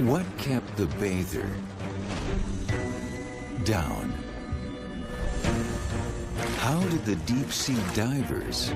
What kept the bather down? How did the deep-sea divers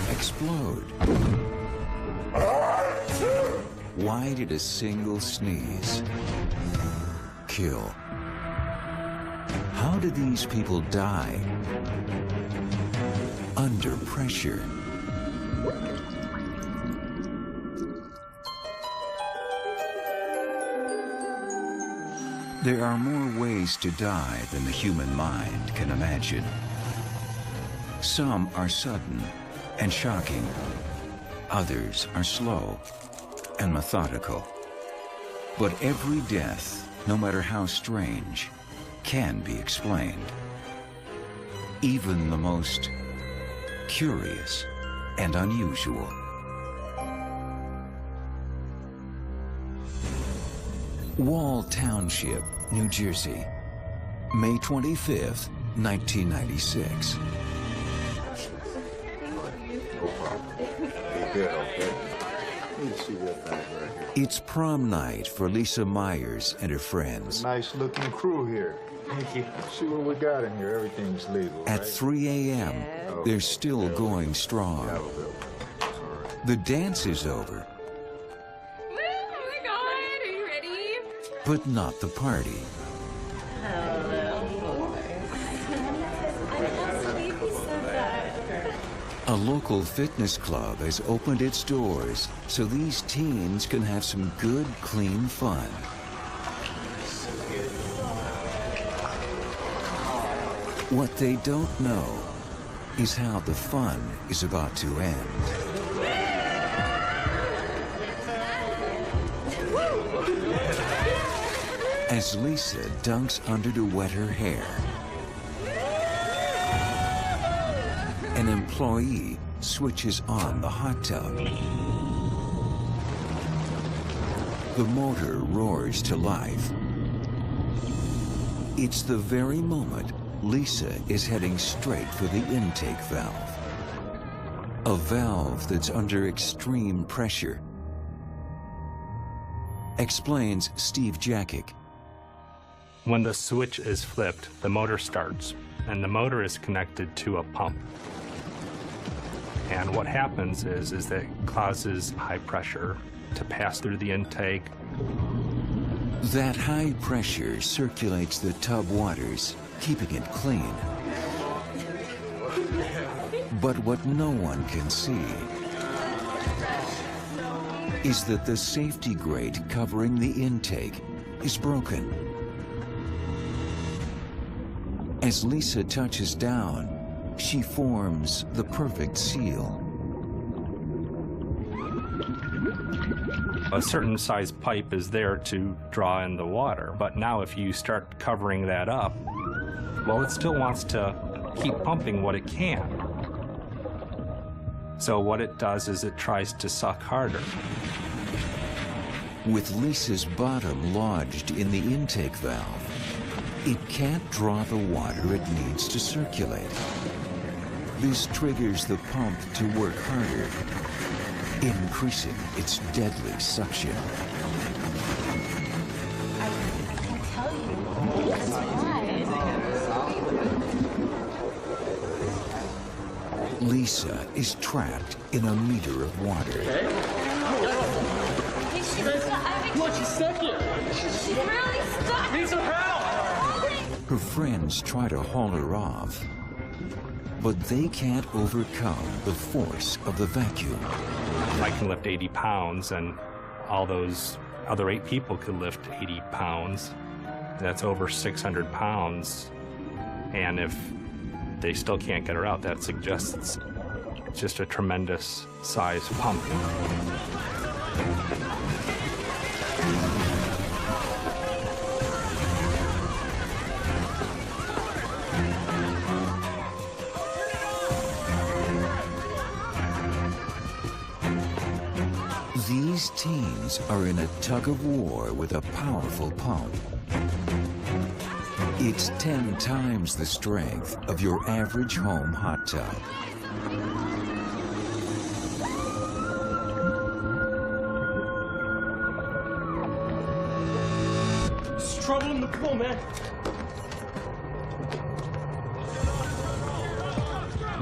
explode? Why did a single sneeze kill? How did these people die under pressure? There are more ways to die than the human mind can imagine. Some are sudden and shocking. Others are slow and methodical. But every death, no matter how strange, can be explained. Even the most curious and unusual. Wall Township, New Jersey, May 25th, 1996. It's prom night for Lisa Myers and her friends. Nice looking crew here. Thank you. See what we got in here. Everything's legal. At right? 3 a.m., they're still going strong. The dance is over. But not the party. A local fitness club has opened its doors so these teens can have some good, clean fun. What they don't know is how the fun is about to end. As Lisa dunks under to wet her hair, an employee switches on the hot tub. The motor roars to life. It's the very moment Lisa is heading straight for the intake valve. A valve that's under extreme pressure. Explains Steve Jackick. When the switch is flipped, the motor starts, and the motor is connected to a pump. And what happens is that it causes high pressure to pass through the intake. That high pressure circulates the tub waters, keeping it clean. But what no one can see is that the safety grate covering the intake is broken. As Lisa touches down, she forms the perfect seal. A certain size pipe is there to draw in the water, but now if you start covering that up, well, it still wants to keep pumping what it can. So what it does is it tries to suck harder. With Lisa's bottom lodged in the intake valve, it can't draw the water it needs to circulate. This triggers the pump to work harder, increasing its deadly suction. I can tell you. That's why. Lisa is trapped in a meter of water. Look, she's stuck here. She's really stuck. Need some help. Her friends try to haul her off, but they can't overcome the force of the vacuum. I can lift 80 pounds, and all those other 8 people could lift 80 pounds. That's over 600 pounds. And if they still can't get her out, that suggests it's just a tremendous size pump. These teens are in a tug-of-war with a powerful pump. It's 10 times the strength of your average home hot tub. in the pool, man.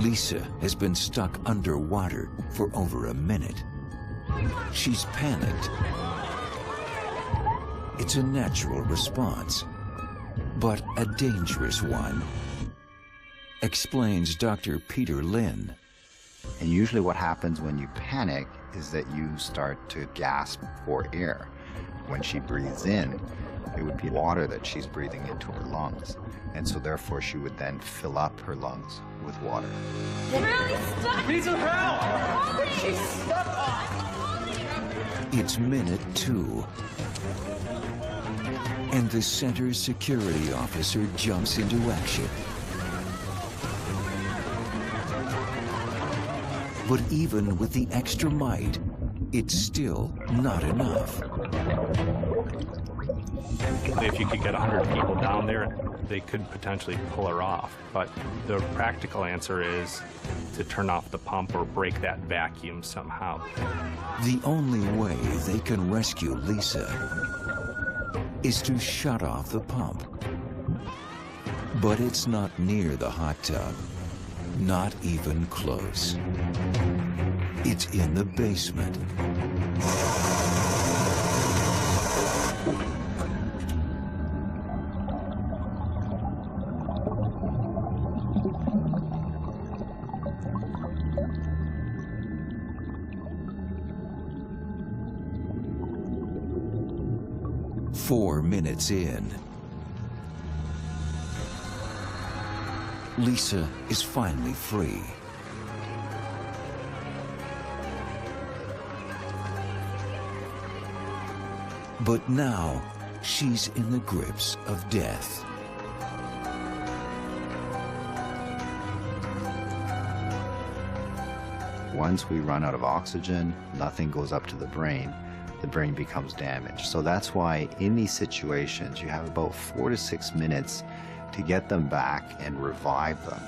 Lisa has been stuck underwater for over a minute. She's panicked. It's a natural response, but a dangerous one, explains Dr. Peter Lynn. And usually what happens when you panic is that you start to gasp for air. When she breathes in, it would be water that she's breathing into her lungs. And so therefore she would then fill up her lungs with water. I'm really stuck. Need some help! What's She's stuck on. It's minute 2. And the center's security officer jumps into action. But even with the extra might, it's still not enough. If you could get 100 people down there, they could potentially pull her off. But the practical answer is to turn off the pump or break that vacuum somehow. The only way they can rescue Lisa is to shut off the pump. But it's not near the hot tub. Not even close. It's in the basement. Four minutes in, Lisa is finally free. But now, she's in the grips of death. Once we run out of oxygen, nothing goes up to the brain becomes damaged. So that's why in these situations, you have about 4 to 6 minutes to get them back and revive them.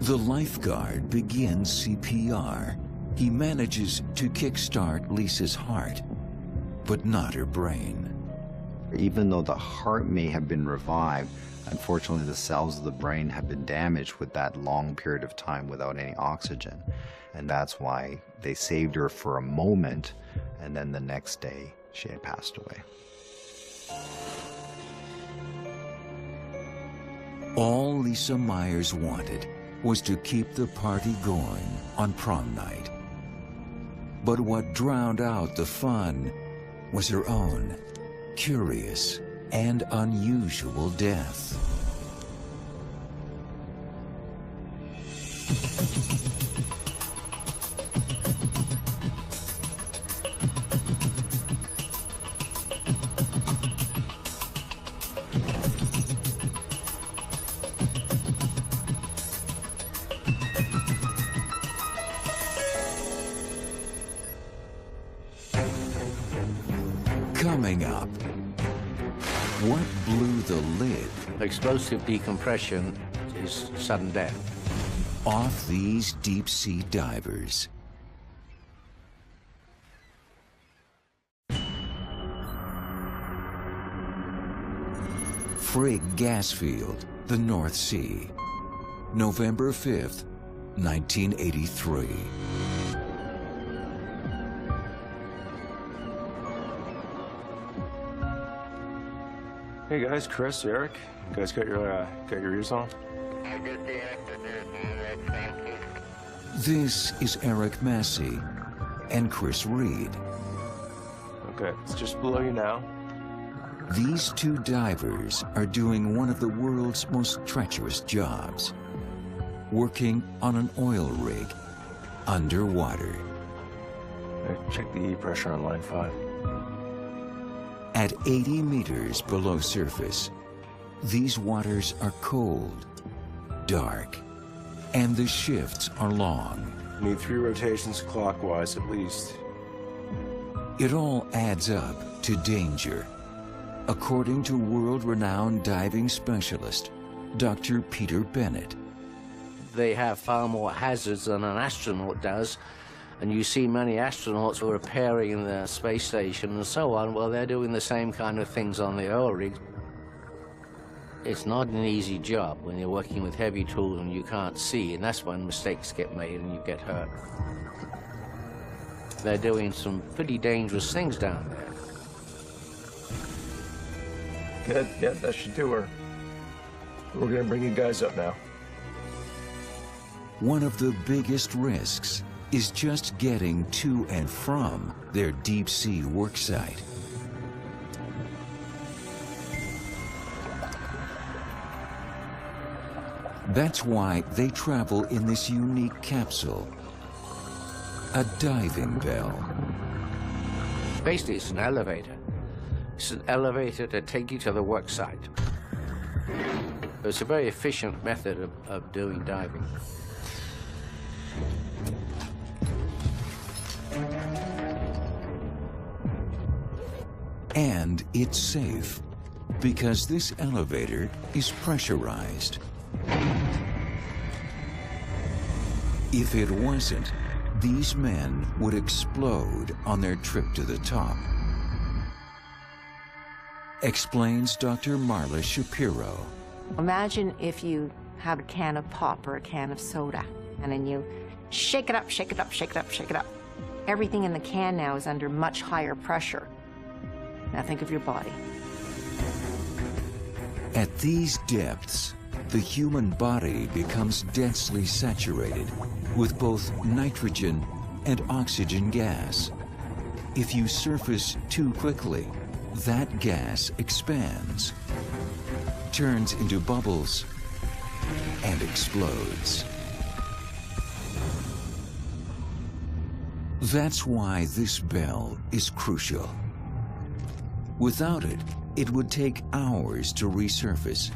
The lifeguard begins CPR. He manages to kickstart Lisa's heart, but not her brain. Even though the heart may have been revived, unfortunately the cells of the brain have been damaged with that long period of time without any oxygen. And that's why they saved her for a moment, and then the next day she had passed away. All Lisa Myers wanted was to keep the party going on prom night. But what drowned out the fun was her own curious and unusual death. Coming up, what blew the lid Explosive decompression is sudden death. off these deep-sea divers? Frigg gas field, the North Sea, November 5th, 1983. Hey guys, Chris, Eric. You guys got your ears on? This is Eric Massey and Chris Reed. Okay, it's just below you now. These two divers are doing one of the world's most treacherous jobs, working on an oil rig underwater. Right, check the E pressure on line 5. At 80 meters below surface, these waters are cold, dark, and the shifts are long. Need 3 rotations clockwise at least. It all adds up to danger, according to world-renowned diving specialist, Dr. Peter Bennett. They have far more hazards than an astronaut does, And you see many astronauts who are repairing the space station and so on. Well, they're doing the same kind of things on the oil rigs. It's not an easy job when you're working with heavy tools and you can't see, and that's when mistakes get made and you get hurt. They're doing some pretty dangerous things down there. Good, yeah, that should do her. We're gonna bring you guys up now. One of the biggest risks is just getting to and from their deep-sea worksite. That's why they travel in this unique capsule, a diving bell. Basically, it's an elevator. It's an elevator to take you to the work site. It's a very efficient method of doing diving. And it's safe, because this elevator is pressurized. If it wasn't, these men would explode on their trip to the top. Explains Dr. Marla Shapiro. Imagine if you have a can of pop or a can of soda, and then you shake it up, shake it up, shake it up, shake it up. Everything in the can now is under much higher pressure. Now think of your body. At these depths, the human body becomes densely saturated with both nitrogen and oxygen gas. If you surface too quickly, that gas expands, turns into bubbles, and explodes. That's why this bell is crucial. Without it, it would take hours to resurface.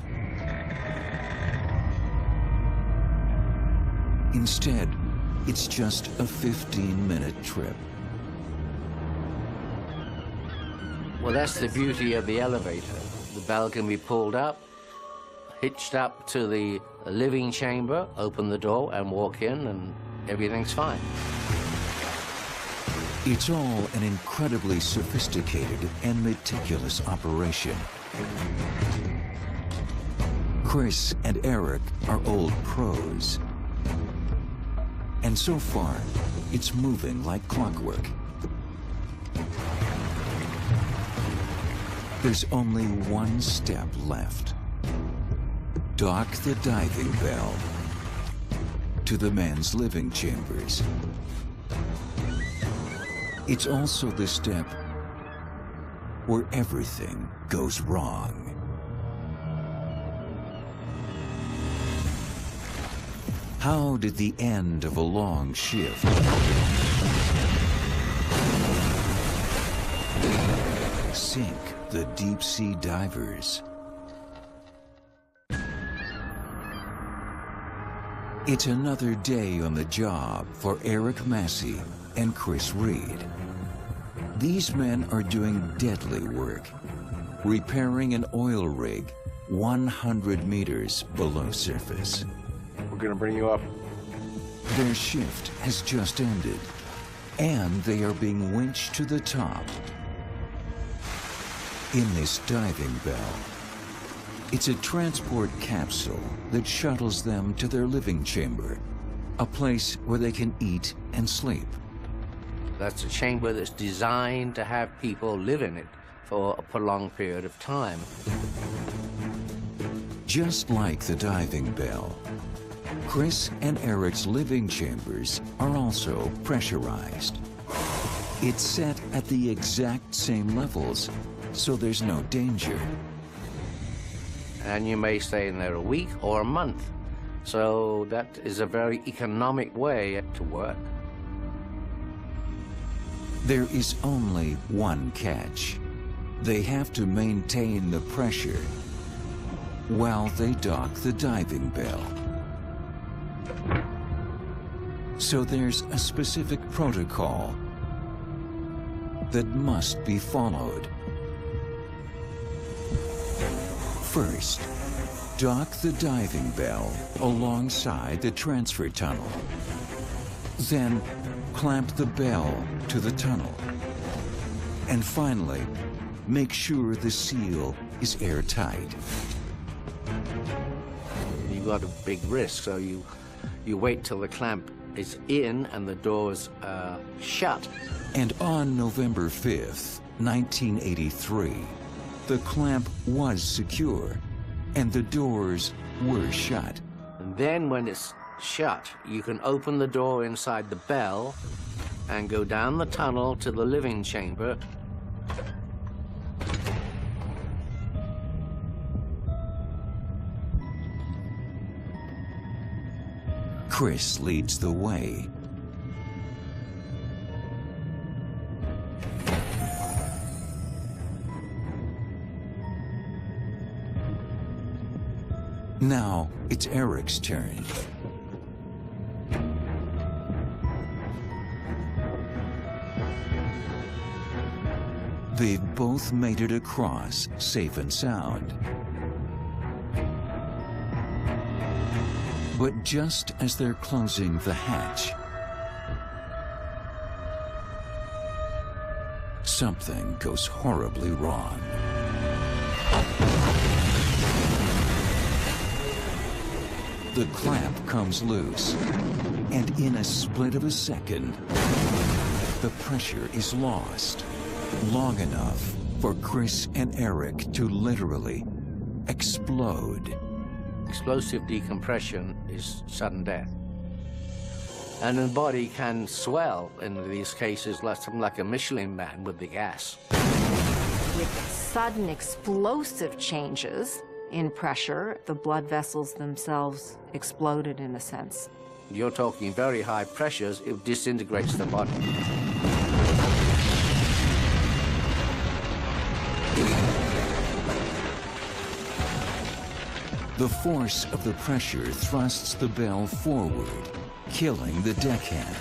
Instead, it's just a 15-minute trip. Well, that's the beauty of the elevator. The bell can be pulled up, hitched up to the living chamber, open the door and walk in, and everything's fine. It's all an incredibly sophisticated and meticulous operation. Chris and Eric are old pros. And so far, it's moving like clockwork. There's only one step left. Dock the diving bell to the men's living chambers. It's also the step where everything goes wrong. How did the end of a long shift sink the deep-sea divers? It's another day on the job for Eric Massey and Chris Reed. These men are doing deadly work, repairing an oil rig 100 meters below surface. We're gonna bring you up. Their shift has just ended, and they are being winched to the top. In this diving bell, it's a transport capsule that shuttles them to their living chamber, a place where they can eat and sleep. That's a chamber that's designed to have people live in it for a prolonged period of time. Just like the diving bell, Chris and Eric's living chambers are also pressurized. It's set at the exact same levels, so there's no danger. And you may stay in there a week or a month. So that is a very economic way to work. There is only one catch. They have to maintain the pressure while they dock the diving bell. So there's a specific protocol that must be followed. First, dock the diving bell alongside the transfer tunnel. Then clamp the bell to the tunnel. And finally, make sure the seal is airtight. You've got a big risk, so you wait till the clamp is in and the doors are shut. And on November 5th, 1983, the clamp was secure and the doors were shut. And then when it's shut, you can open the door inside the bell and go down the tunnel to the living chamber. Chris leads the way. Now it's Eric's turn. They've both made it across safe and sound. But just as they're closing the hatch, something goes horribly wrong. The clamp comes loose, and in a split of a second, the pressure is lost, long enough for Chris and Eric to literally explode. Explosive decompression is sudden death. And the body can swell in these cases like something like a Michelin man with the gas. With sudden explosive changes in pressure, the blood vessels themselves exploded in a sense. You're talking very high pressures, it disintegrates the body. The force of the pressure thrusts the bell forward, killing the deckhand.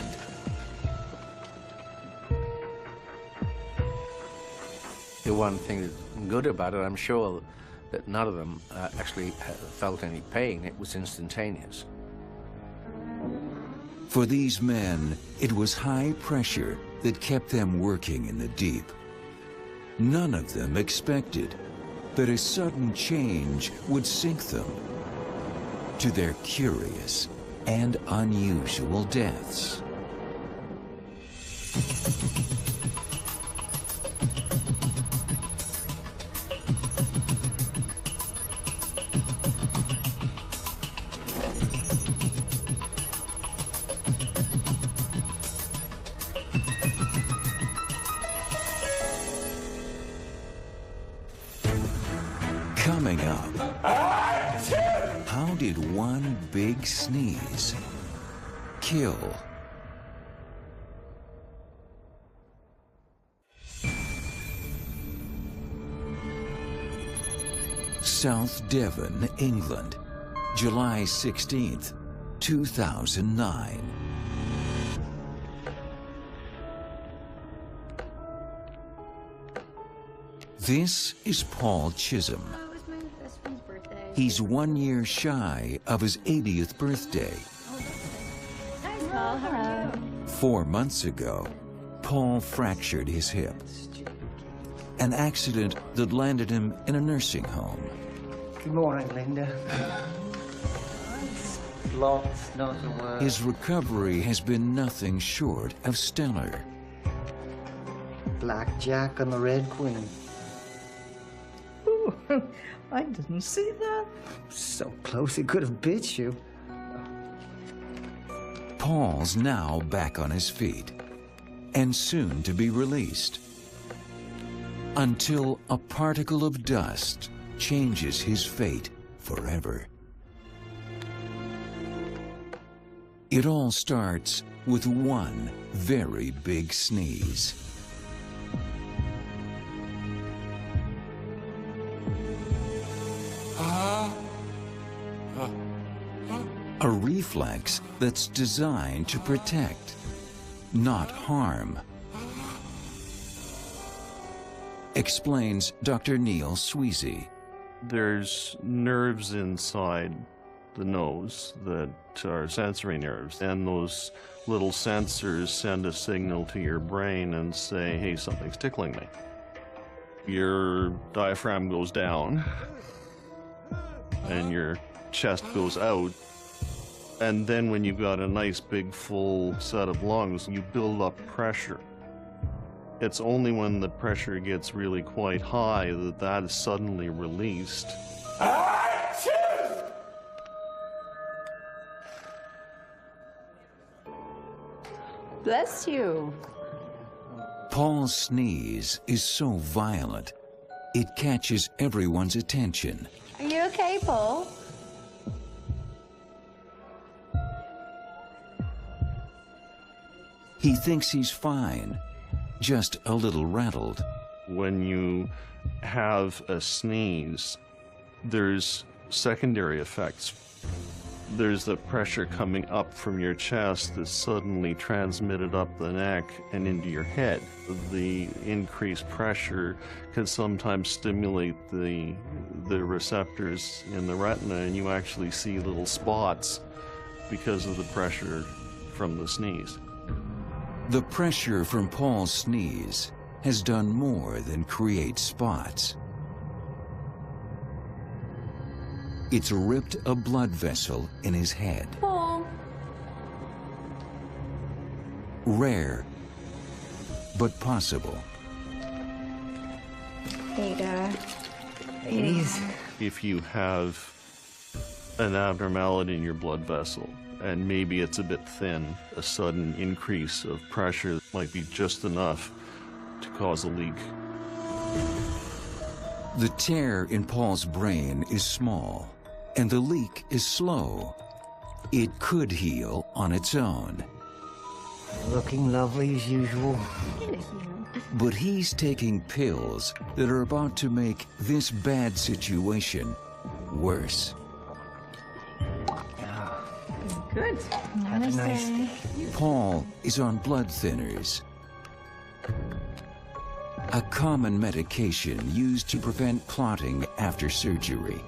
The one thing that's good about it, I'm sure that none of them actually felt any pain. It was instantaneous. For these men, it was high pressure that kept them working in the deep. None of them expected that a sudden change would sink them to their curious and unusual deaths. Coming up, how did one big sneeze kill? South Devon, England, July 16th, 2009. This is Paul Chisholm. He's 1 year shy of his 80th birthday. Hi, Paul. Hello. 4 months ago, Paul fractured his hip. An accident that landed him in a nursing home. Good morning, Linda. Lots not a word. His recovery has been nothing short of stellar. Black Jack and the Red Queen. Ooh, I didn't see that. So close it could have bit you. Paul's now back on his feet and soon to be released, until a particle of dust changes his fate forever. It all starts with one very big sneeze. A reflex that's designed to protect, not harm. Explains Dr. Neil Sweezy. There's nerves inside the nose that are sensory nerves, and those little sensors send a signal to your brain and say, hey, something's tickling me. Your diaphragm goes down and your chest goes out, and then when you've got a nice big full set of lungs, you build up pressure. It's only when the pressure gets really quite high that that is suddenly released. Bless you. Paul's sneeze is so violent, it catches everyone's attention. Are you okay, Paul? He thinks he's fine, just a little rattled. When you have a sneeze, there's secondary effects. There's the pressure coming up from your chest that's suddenly transmitted up the neck and into your head. The increased pressure can sometimes stimulate the receptors in the retina, and you actually see little spots because of the pressure from the sneeze. The pressure from Paul's sneeze has done more than create spots. It's ripped a blood vessel in his head. Paul. Rare, but possible. Ada. Ladies. If you have an abnormality in your blood vessel, and maybe it's a bit thin, a sudden increase of pressure might be just enough to cause a leak. The tear in Paul's brain is small, and the leak is slow. It could heal on its own. Looking lovely as usual. But he's taking pills that are about to make this bad situation worse. Good. Have a nice day. Paul is on blood thinners, a common medication used to prevent clotting after surgery.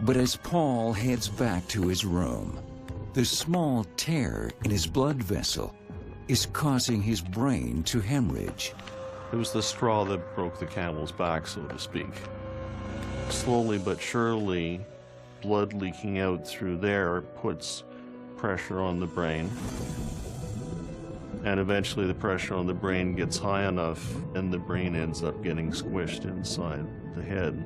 But as Paul heads back to his room, the small tear in his blood vessel is causing his brain to hemorrhage. It was the straw that broke the camel's back, so to speak. Slowly but surely, blood leaking out through there puts pressure on the brain. And eventually the pressure on the brain gets high enough and the brain ends up getting squished inside the head.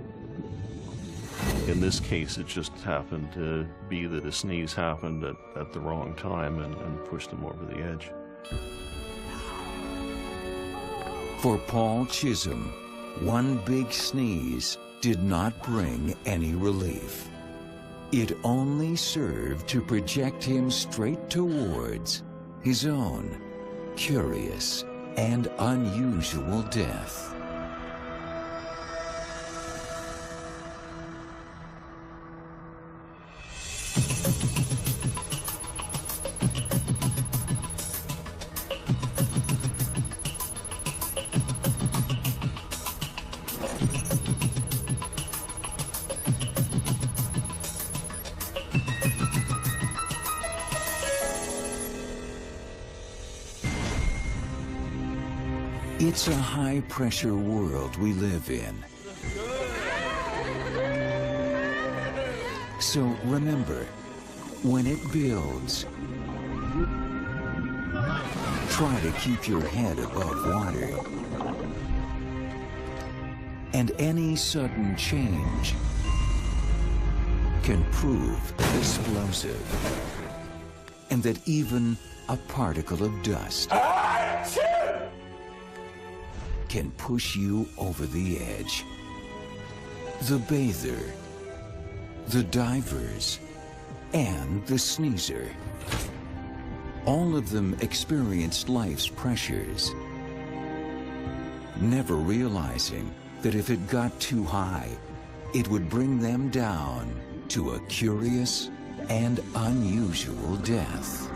In this case, it just happened to be that a sneeze happened at the wrong time and pushed him over the edge. For Paul Chisholm, one big sneeze did not bring any relief. It only served to project him straight towards his own curious and unusual death. It's a high-pressure world we live in. So remember, when it builds, try to keep your head above water. And any sudden change can prove explosive. And that even a particle of dust can push you over the edge. The bather, the divers, and the sneezer. All of them experienced life's pressures, never realizing that if it got too high, it would bring them down to a curious and unusual death.